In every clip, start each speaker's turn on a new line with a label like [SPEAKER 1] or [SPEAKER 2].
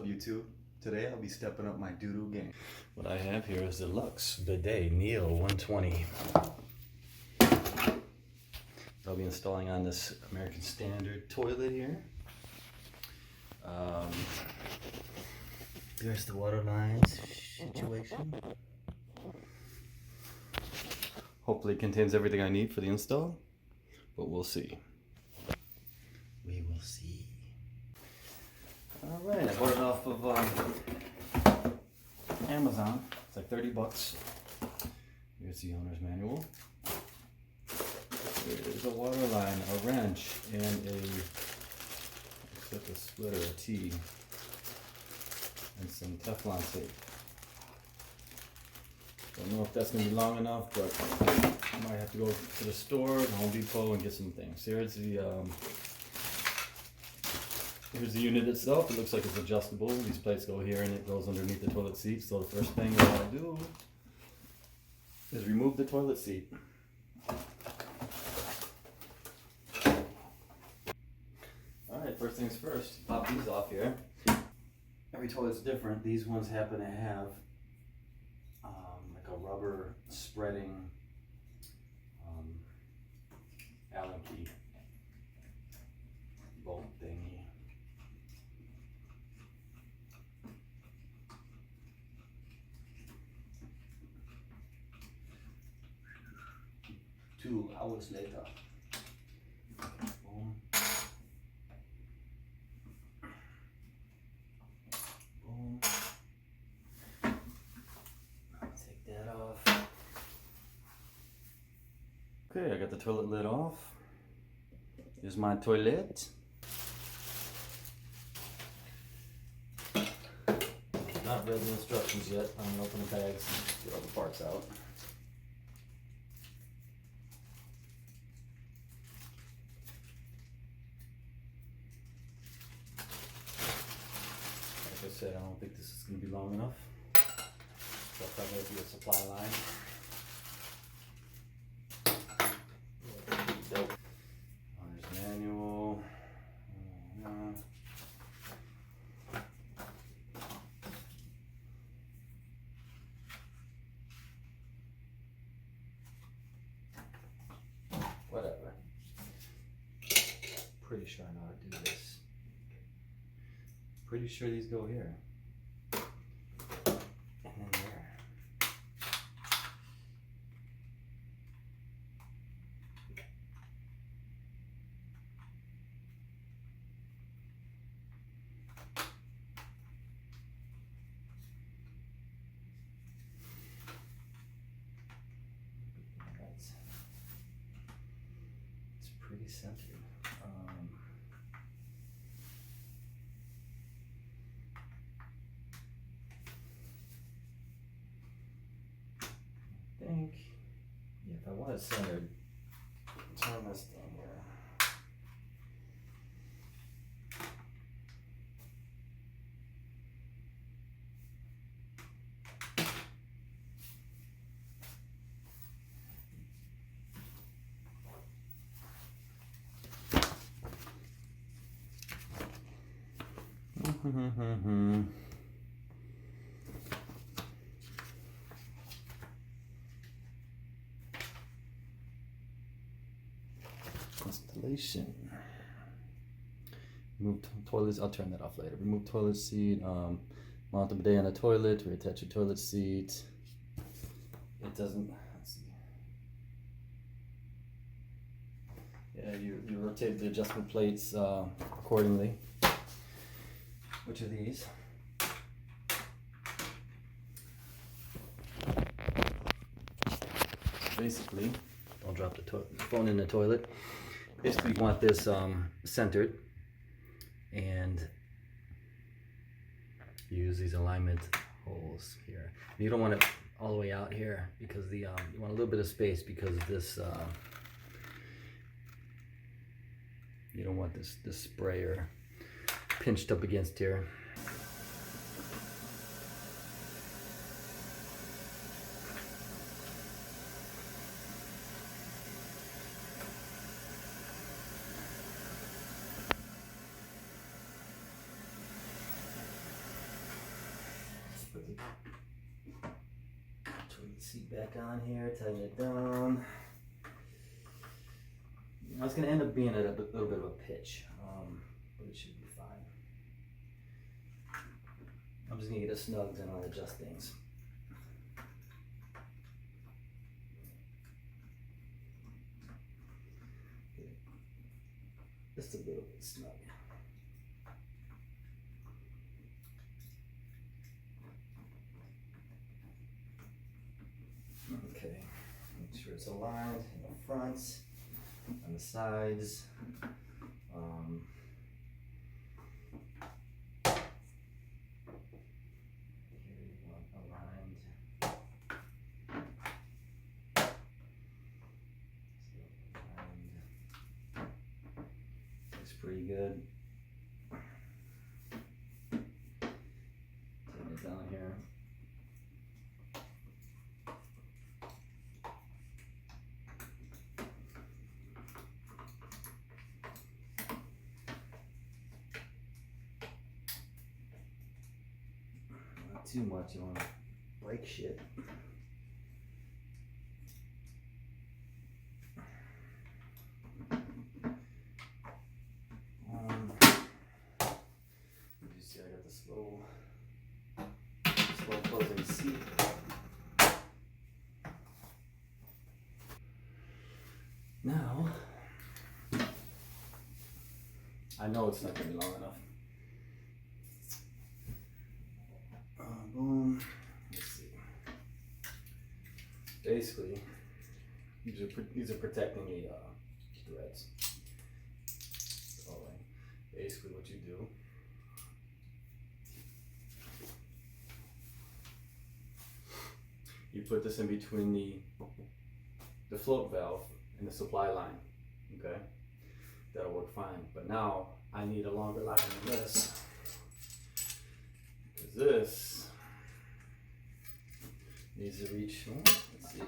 [SPEAKER 1] YouTube? Today I'll be stepping up my doo-doo game. What I have here is the Luxe Bidet Neo 120. I'll be installing on this American Standard toilet here. There's the water lines situation. Hopefully it contains everything I need for the install, but we'll see. We will see. Alright, I bought it off of Amazon. It's like 30 bucks. Here's the owner's manual. There's a water line, a wrench, and looks like a splitter, a T, and some Teflon tape. Don't know if that's going to be long enough, but I might have to go to the store, Home Depot, and get some things. Here's the unit itself. It looks like it's adjustable. These plates go here and it goes underneath the toilet seat. So the first thing we want to do is remove the toilet seat. Alright, first things first, pop these off here. Every toilet's different. These ones happen to have like a rubber spreading Allen key bolt thingy. Two hours later. Boom. Boom. Take that off. Okay, I got the toilet lid off. Here's my toilet. Not read the instructions yet. I'm gonna open the bags and get all the parts out. Like I said, I don't think this is going to be long enough. So I'll probably do a supply line. Dope. There's manual. Whatever. Pretty sure I know how to do this. Pretty sure these go here. And then there. It's pretty centered. If I want it centered, turn this thing here. Installation. Remove toilets. I'll turn that off later. Remove toilet seat. Mount the bidet on the toilet. Reattach your toilet seat. It doesn't. Let's see. Yeah, you rotate the adjustment plates accordingly. Which are these? Basically, don't drop the phone in the toilet. Basically, you want this centered, and use these alignment holes here. You don't want it all the way out here because you want a little bit of space because this you don't want this sprayer pinched up against here. Turn the seat back on here, tighten it down. Now it's going to end up being at a little bit of a pitch, but it should be fine. I'm just going to get it snugged and I'll adjust things. Just a little bit snug. Okay, make sure it's aligned in the front, on the sides. Here you want aligned. So aligned. Looks pretty good. Taking it down here. Too much, you want to break shit. You see, I got the slow closing seat. Now, I know it's not going to be long enough. Boom. Let's see. Basically, these are protecting the threads. Alright. Basically, what you do. You put this in between the float valve and the supply line. Okay, that'll work fine. But now I need a longer line than this. Because this needs to reach, let's see.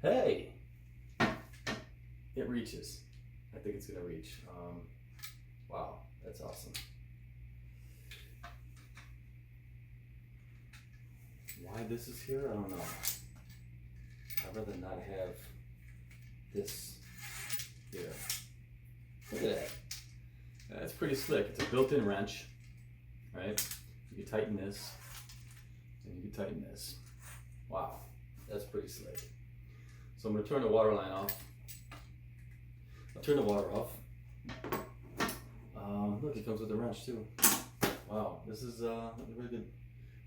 [SPEAKER 1] Hey! It reaches. I think it's gonna reach. Wow, that's awesome. Why this is here, I don't know. I'd rather not have this here. Look at that. That's pretty slick. It's a built-in wrench, right? You can tighten this, and you can tighten this. Wow, that's pretty slick. So I'm going to turn the water line off. I'll turn the water off. Look, it comes with a wrench too. Wow, this is a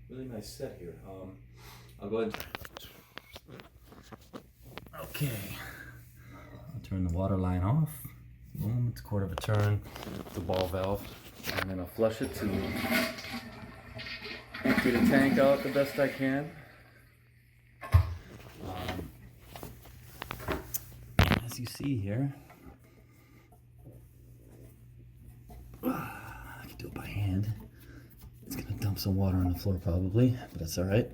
[SPEAKER 1] really nice set here. I'll go ahead. Okay, I'll turn the water line off. Boom, it's a quarter of a turn. The ball valve, and then I'll flush it to empty the tank out the best I can. As you see here, I can do it by hand. It's gonna dump some water on the floor probably, but that's all right.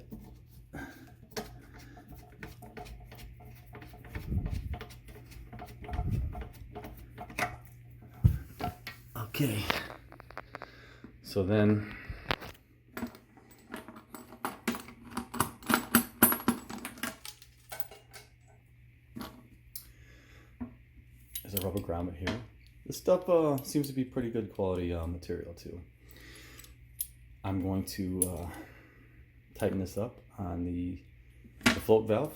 [SPEAKER 1] Okay, so then there's a rubber grommet here. This stuff seems to be pretty good quality material too. I'm going to tighten this up on the float valve,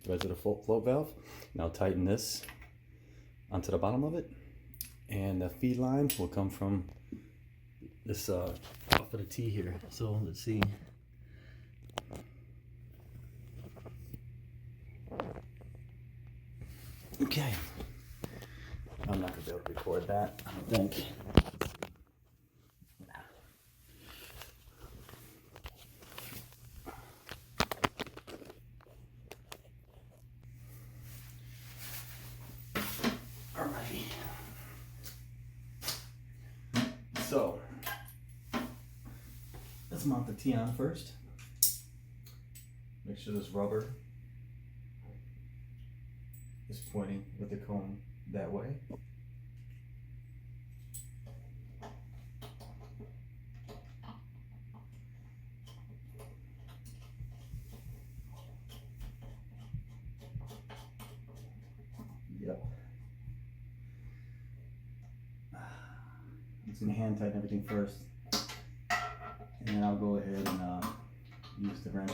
[SPEAKER 1] the edge of the float valve. Now tighten this onto the bottom of it. And the feed line will come from this off of the T here. So let's see. Okay. I'm not gonna be able to record that, I don't think. Nah. Alrighty. So, let's mount the T on first. Make sure this rubber is pointing with the cone that way. Yep. I'm just gonna hand tighten everything first, and then I'll go ahead and use the wrench.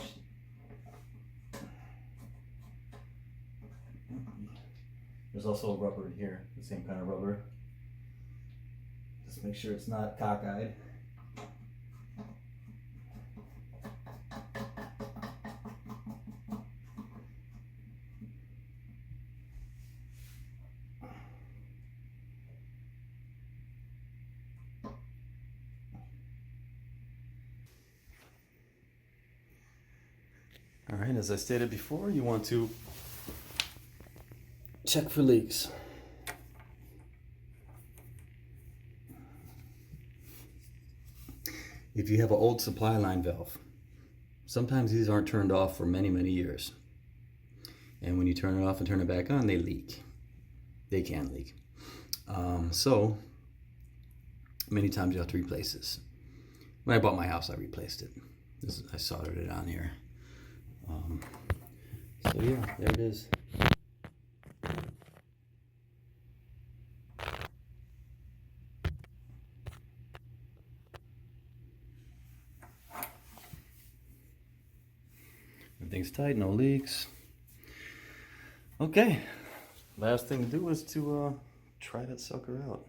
[SPEAKER 1] There's also rubber in here, the same kind of rubber. Just make sure it's not cockeyed. All right, as I stated before, you want to check for leaks. If you have an old supply line valve, sometimes these aren't turned off for many, many years. And when you turn it off and turn it back on, they leak. They can leak. So many times you have to replace this. When I bought my house, I replaced it. I soldered it on here. So yeah, there it is. Everything's tight, no leaks. Okay, last thing to do is to try that sucker out.